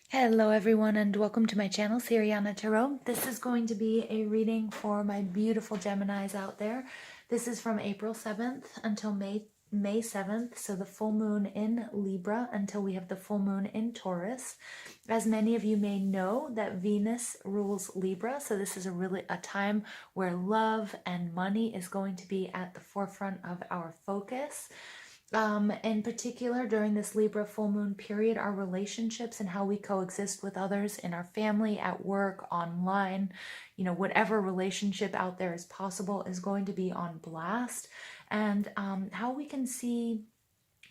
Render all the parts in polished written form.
Hello everyone and welcome to my channel, Siriana Tarot. This is going to be a reading for my beautiful Geminis out there. This is from April 7th until May 7th, so the full moon in Libra until we have the full moon in Taurus. As many of you may know, that Venus rules Libra, so this is a time where love and money is going to be at the forefront of our focus. In particular, during this Libra full moon period, our relationships and how we coexist with others in our family, at work, online, whatever relationship out there is possible is going to be on blast. And how we can see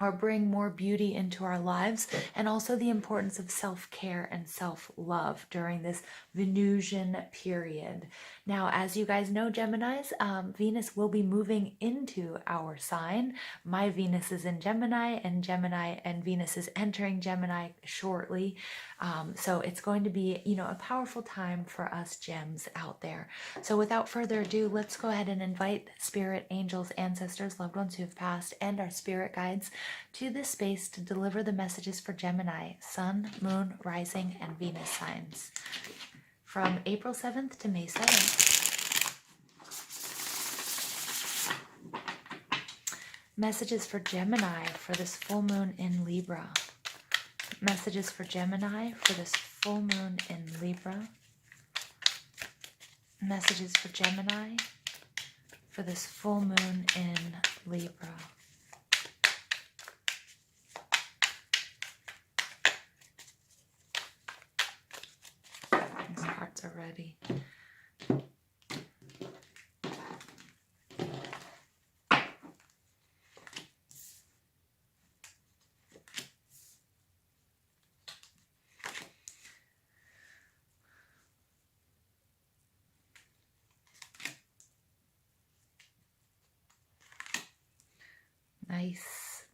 or bring more beauty into our lives, and also the importance of self-care and self-love during this Venusian period. Now, as you guys know, Geminis, Venus will be moving into our sign. My Venus is in Gemini, and Venus is entering Gemini shortly. So it's going to be, a powerful time for us gems out there. So without further ado, let's go ahead and invite spirit, angels, ancestors, loved ones who have passed, and our spirit guides to this space to deliver the messages for Gemini, Sun, Moon, Rising, and Venus signs from April 7th to May 7th. Messages for Gemini for this full moon in Libra. Messages for Gemini for this full moon in Libra. Messages for Gemini for this full moon in Libra. These cards are ready. Nice.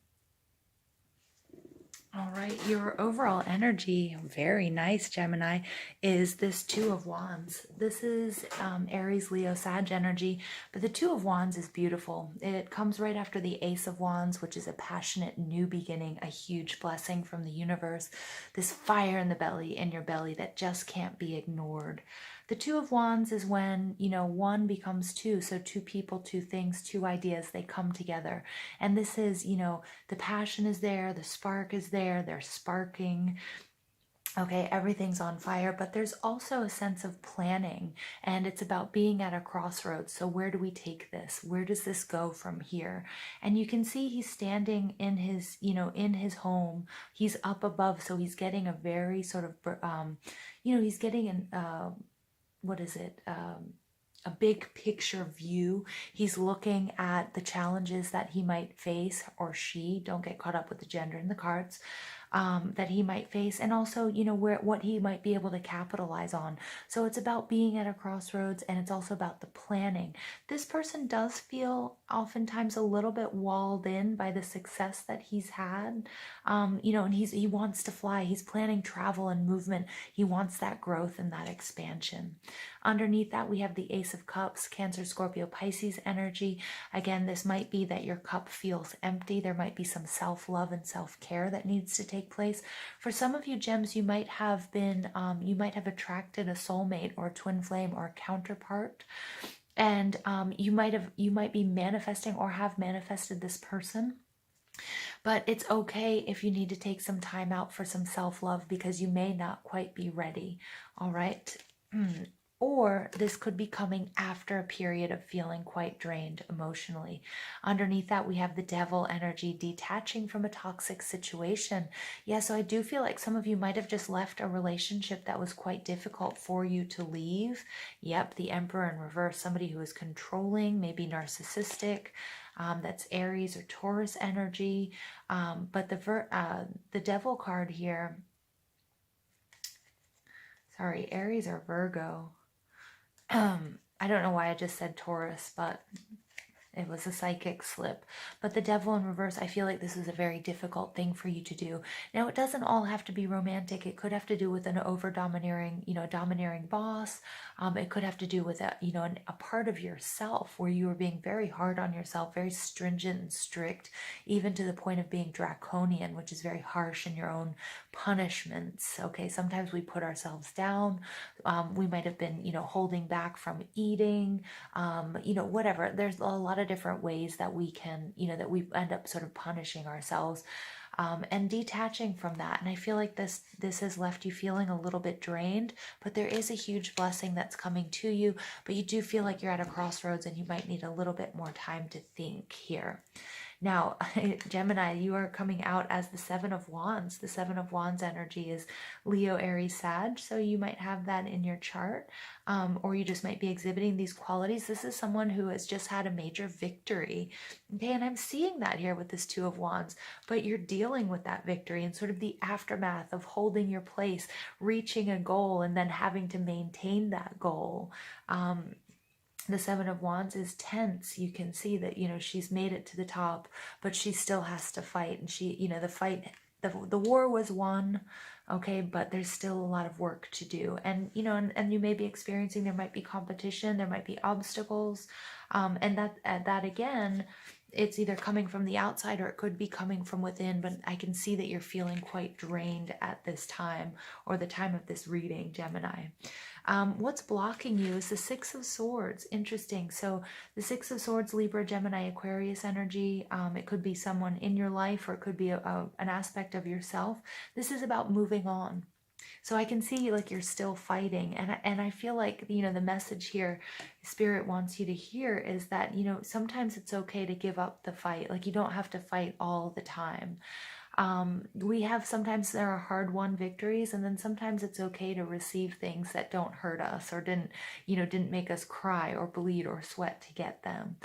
All right, your overall energy, very nice, Gemini, is this Two of Wands. This is Aries, Leo, Sag energy, but the Two of Wands is beautiful. It comes right after the Ace of Wands, which is a passionate new beginning, a huge blessing from the universe, this fire in the belly, in your belly that just can't be ignored. The Two of Wands is when, one becomes two. So two people, two things, two ideas, they come together. And this is, the passion is there, the spark is there, they're sparking. Okay, everything's on fire, but there's also a sense of planning, and it's about being at a crossroads. So where do we take this? Where does this go from here? And you can see he's standing in his, in his home. He's up above, so he's getting a very sort of, he's getting an, what is it? A big picture view. He's looking at the challenges that he might face, or she, don't get caught up with the gender in the cards, that he might face, and also, what he might be able to capitalize on. So it's about being at a crossroads, and it's also about the planning. This person does feel oftentimes a little bit walled in by the success that he's had, and he wants to fly. He's planning travel and movement. He wants that growth and that expansion. Underneath that, we have the Ace of Cups, Cancer, Scorpio, Pisces energy. Again, this might be that your cup feels empty. There might be some self-love and self-care that needs to take place. For some of you gems, you might have been, you might have attracted a soulmate or a twin flame or a counterpart. And you might be manifesting or have manifested this person. But it's okay if you need to take some time out for some self-love, because you may not quite be ready. All right. Or this could be coming after a period of feeling quite drained emotionally. Underneath that, we have the Devil energy, detaching from a toxic situation. Yeah, so I do feel like some of you might have just left a relationship that was quite difficult for you to leave. Yep, the Emperor in reverse, somebody who is controlling, maybe narcissistic. That's Aries or Taurus energy. But the Devil card here, sorry, Aries or Virgo. I don't know why I just said Taurus, but It was a psychic slip. But the Devil in reverse, I feel like this is a very difficult thing for you to do. Now, it doesn't all have to be romantic. It could have to do with an over-domineering, domineering boss. It could have to do with a part of yourself where you were being very hard on yourself, very stringent and strict, even to the point of being draconian, which is very harsh in your own punishments. Okay, sometimes we put ourselves down. We might have been, holding back from eating, whatever. There's a lot of different ways that we can, that we end up sort of punishing ourselves. And detaching from that. And I feel like this has left you feeling a little bit drained, but there is a huge blessing that's coming to you. But you do feel like you're at a crossroads and you might need a little bit more time to think here. Now, Gemini, you are coming out as the Seven of Wands. The Seven of Wands energy is Leo, Aries, Sag. So you might have that in your chart, or you just might be exhibiting these qualities. This is someone who has just had a major victory. Okay, and I'm seeing that here with this Two of Wands, but you're dealing with that victory and sort of the aftermath of holding your place, reaching a goal, and then having to maintain that goal. The Seven of Wands is tense. You can see that, she's made it to the top, but she still has to fight. And she, the fight, the war was won, okay, but there's still a lot of work to do. And, and you may be experiencing, there might be competition, there might be obstacles. And that again, it's either coming from the outside or it could be coming from within, but I can see that you're feeling quite drained at this time, or the time of this reading, Gemini. What's blocking you is the Six of Swords. Interesting. So the Six of Swords, Libra, Gemini, Aquarius energy. It could be someone in your life, or it could be an aspect of yourself. This is about moving on. So I can see like you're still fighting, and I feel like, the message here Spirit wants you to hear is that, sometimes it's okay to give up the fight. Like, you don't have to fight all the time. Sometimes there are hard-won victories, and then sometimes it's okay to receive things that don't hurt us, or didn't make us cry or bleed or sweat to get them.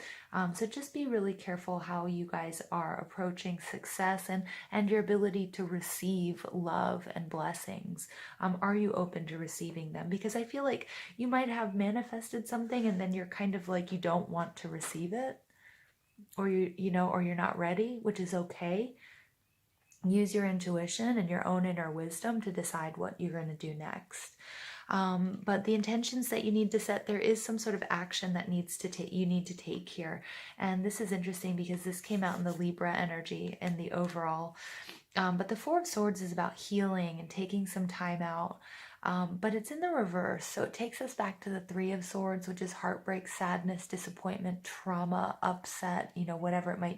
So just be really careful how you guys are approaching success and your ability to receive love and blessings. Are you open to receiving them? Because I feel like you might have manifested something and then you're kind of like, you don't want to receive it, or or you're not ready, which is okay. Use your intuition and your own inner wisdom to decide what you're going to do next. But the intentions that you need to set, there is some sort of action that you need to take here. And this is interesting because this came out in the Libra energy and the overall. But the Four of Swords is about healing and taking some time out. But it's in the reverse. So it takes us back to the Three of Swords, which is heartbreak, sadness, disappointment, trauma, upset, whatever it might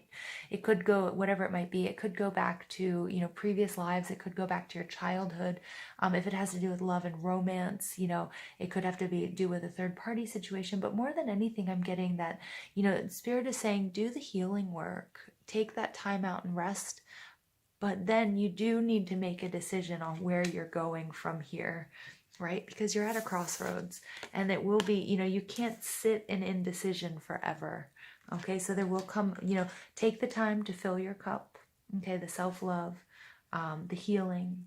be. It could go back to, previous lives. It could go back to your childhood. If it has to do with love and romance, it could have to do with a third party situation. But more than anything, I'm getting that, Spirit is saying, do the healing work, take that time out and rest. But then you do need to make a decision on where you're going from here, right? Because you're at a crossroads, and it will be, you can't sit in indecision forever. Okay, so there will come, take the time to fill your cup. Okay, the self-love, the healing,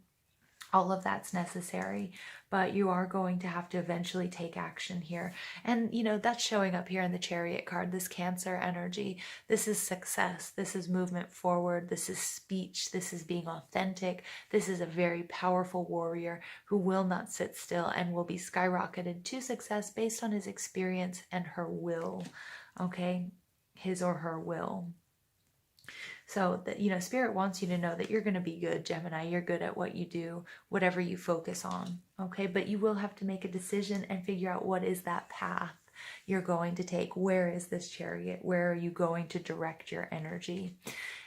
all of that's necessary, but you are going to have to eventually take action here. And, that's showing up here in the Chariot card, this Cancer energy. This is success. This is movement forward. This is speech. This is being authentic. This is a very powerful warrior who will not sit still and will be skyrocketed to success based on his experience and her will. Okay? His or her will. So that, Spirit wants you to know that you're going to be good, Gemini. You're good at what you do, whatever you focus on. Okay, but you will have to make a decision and figure out what is that path you're going to take. Where is this Chariot? Where are you going to direct your energy?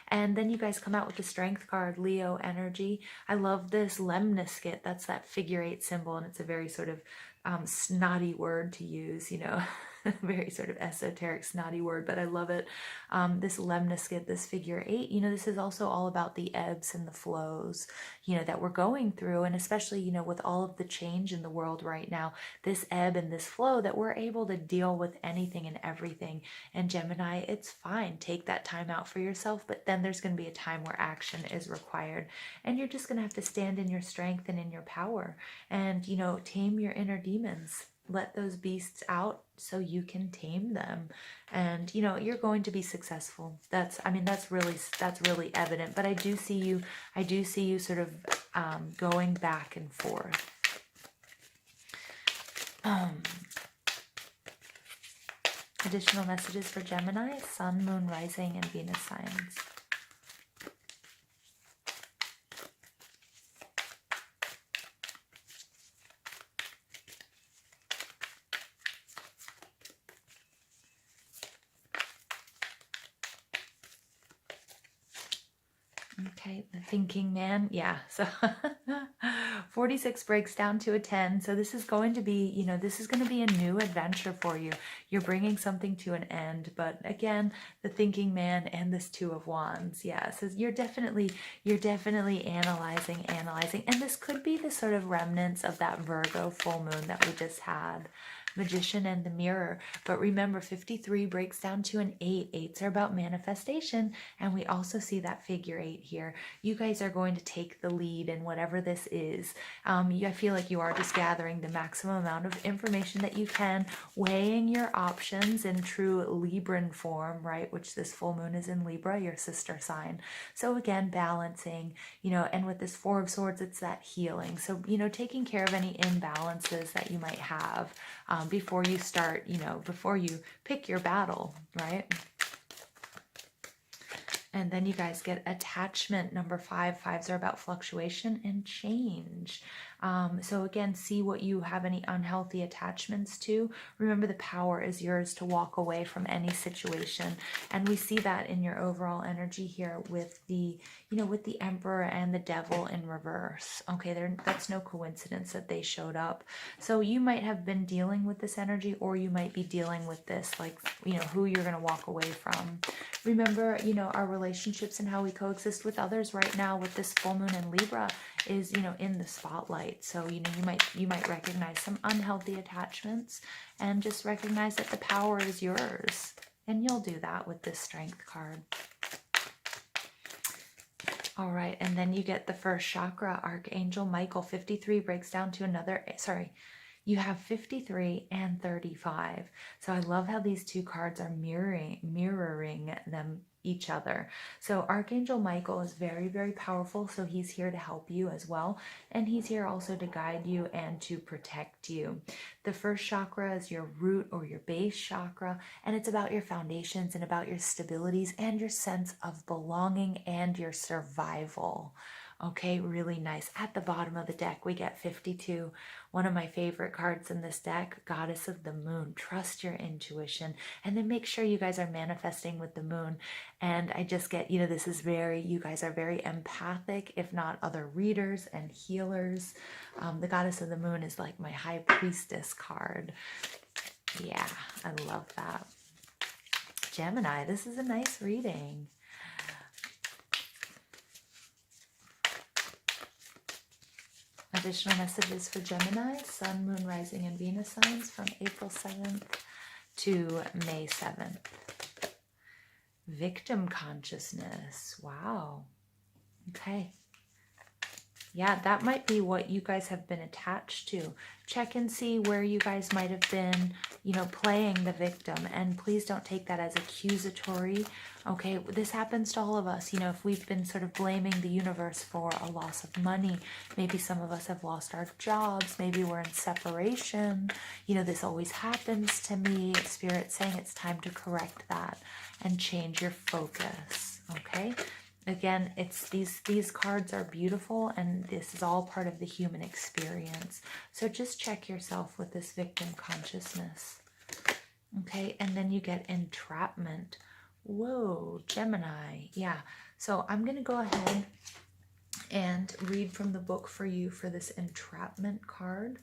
And then you guys come out with the Strength card, Leo energy. I love this lemniscate. That's that figure 8 symbol, and it's a very sort of snotty word to use, very sort of esoteric, snotty word, but I love it. This lemniscate, this figure 8, this is also all about the ebbs and the flows, that we're going through. And especially, with all of the change in the world right now, this ebb and this flow, that we're able to deal with anything and everything. And Gemini, it's fine. Take that time out for yourself, but then there's going to be a time where action is required. And you're just going to have to stand in your strength and in your power and, tame your inner demons. let those beasts out so you can tame them. And, you know, you're going to be successful. That's really evident. But I do see you sort of going back and forth. Additional messages for Gemini, Sun, Moon, Rising, and Venus signs. Okay, the thinking man. Yeah, so 46 breaks down to a 10. So this is going to be, you know, this is going to be a new adventure for you. You're bringing something to an end. But again, the thinking man and this Two of Wands. Yeah, so you're definitely analyzing. And this could be the sort of remnants of that Virgo full moon that we just had. Magician and the Mirror. But remember, 53 breaks down to an 8. 8s are about manifestation, and we also see that figure 8 here. You guys are going to take the lead in whatever this is. I feel like you are just gathering the maximum amount of information that you can, weighing your options in true Libran form, right? Which this full moon is in Libra, your sister sign. So again, balancing, you know, and with this Four of Swords, it's that healing. So, you know, taking care of any imbalances that you might have before you start, you know, before you pick your battle, right? And then you guys get attachment number 5. 5s are about fluctuation and change. So again, see what you have any unhealthy attachments to. Remember, the power is yours to walk away from any situation. And we see that in your overall energy here with the, you know, with the Emperor and the Devil in reverse. Okay, that's no coincidence that they showed up. So you might have been dealing with this energy, or you might be dealing with this, like, you know, who you're going to walk away from. Remember, you know, our relationships and how we coexist with others right now with this full moon in Libra is, you know, in the spotlight. So, you know, you might recognize some unhealthy attachments, and just recognize that the power is yours. And you'll do that with this Strength card. All right, and then you get the first chakra, Archangel Michael. 53 breaks down to another, sorry, you have 53 and 35. So I love how these two cards are mirroring them each other. So Archangel Michael is very, very powerful. So he's here to help you as well. And he's here also to guide you and to protect you. The first chakra is your root or your base chakra. And it's about your foundations and about your stabilities and your sense of belonging and your survival. Okay, really nice. At the bottom of the deck, we get 52. One of my favorite cards in this deck, Goddess of the Moon. Trust your intuition. And then make sure you guys are manifesting with the moon. And I just get, you know, this is very, you guys are very empathic, if not other readers and healers. The Goddess of the Moon is like my High Priestess card. Yeah, I love that. Gemini, this is a nice reading. Additional messages for Gemini, Sun, Moon, Rising, and Venus signs from April 7th to May 7th. Victim consciousness. Wow. Okay. Yeah, that might be what you guys have been attached to. Check and see where you guys might have been, you know, playing the victim. And please don't take that as accusatory. Okay, this happens to all of us. You know, if we've been sort of blaming the universe for a loss of money, maybe some of us have lost our jobs, maybe we're in separation. You know, this always happens to me. Spirit's saying it's time to correct that and change your focus. Okay. Again, it's these cards are beautiful, and this is all part of the human experience. So just check yourself with this victim consciousness. Okay, and then you get entrapment. Whoa, Gemini. Yeah, so I'm going to go ahead and read from the book for you for this entrapment card.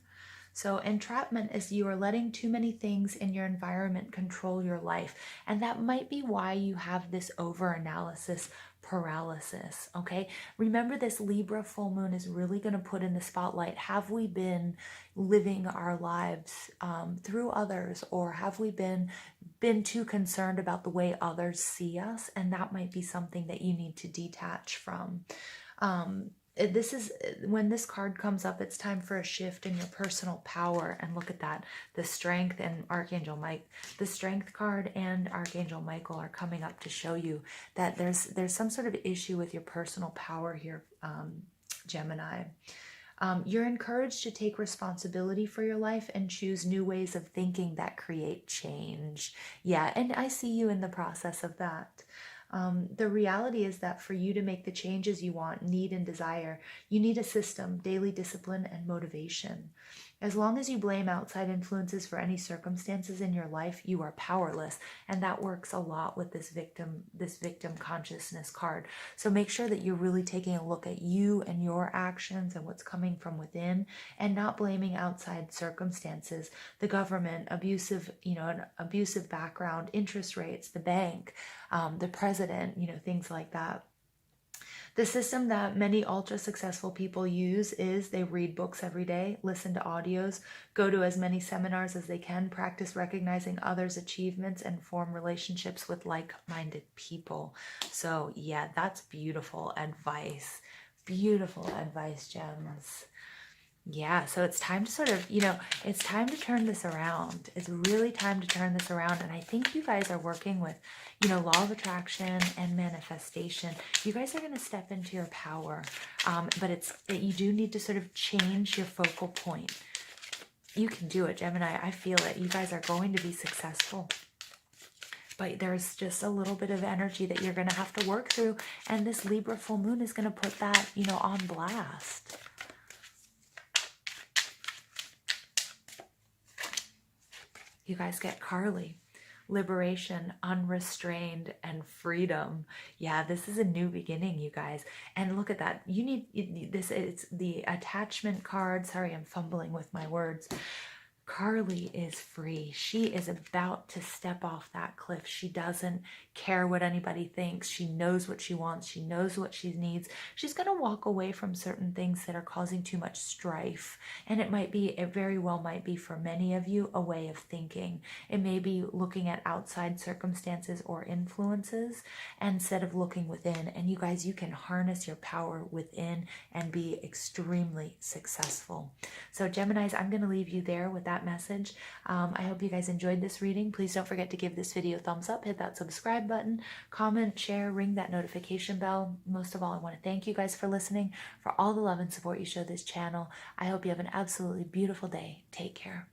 So entrapment is you are letting too many things in your environment control your life. And that might be why you have this over-analysis paralysis, okay? Remember, this Libra full moon is really going to put in the spotlight. Have we been living our lives through others, or have we been too concerned about the way others see us? And that might be something that you need to detach from. this is when this card comes up, it's time for a shift in your personal power. And look at that, the strength and Archangel Mike, the strength card and Archangel Michael are coming up to show you that there's some sort of issue with your personal power here, Gemini. You're encouraged to take responsibility for your life and choose new ways of thinking that create change. Yeah, and I see you in the process of that. The reality is that for you to make the changes you want, need, and desire, you need a system, daily discipline, and motivation. As long as you blame outside influences for any circumstances in your life, you are powerless. And that works a lot with this victim consciousness card. So make sure that you're really taking a look at you and your actions and what's coming from within, and not blaming outside circumstances, the government, abusive, an abusive background, interest rates, the bank, the president, things like that. The system that many ultra successful people use is they read books every day, listen to audios, go to as many seminars as they can, practice recognizing others' achievements, and form relationships with like-minded people. So yeah, that's beautiful advice. Beautiful advice, gems. Yeah, so it's time to sort of, it's time to turn this around. It's really time to turn this around. And I think you guys are working with, law of attraction and manifestation. You guys are going to step into your power. But you do need to sort of change your focal point. You can do it, Gemini. I feel it. You guys are going to be successful. But there's just a little bit of energy that you're going to have to work through. And this Libra full moon is going to put that, on blast. You guys get Carly, liberation, unrestrained, and freedom. Yeah, this is a new beginning, you guys. And look at that. You need this. It's the attachment card. Sorry, I'm fumbling with my words. Carly is free. She is about to step off that cliff. She doesn't care what anybody thinks. She knows what she wants. She knows what she needs. She's going to walk away from certain things that are causing too much strife. And it very well might be for many of you a way of thinking. It may be looking at outside circumstances or influences instead of looking within. And you guys, you can harness your power within and be extremely successful. So Geminis, I'm going to leave you there with that message. I hope you guys enjoyed this reading. Please don't forget to give this video a thumbs up, hit that subscribe button, comment, share, ring that notification bell. Most of all, I want to thank you guys for listening, for all the love and support you show this channel. I hope you have an absolutely beautiful day. Take care.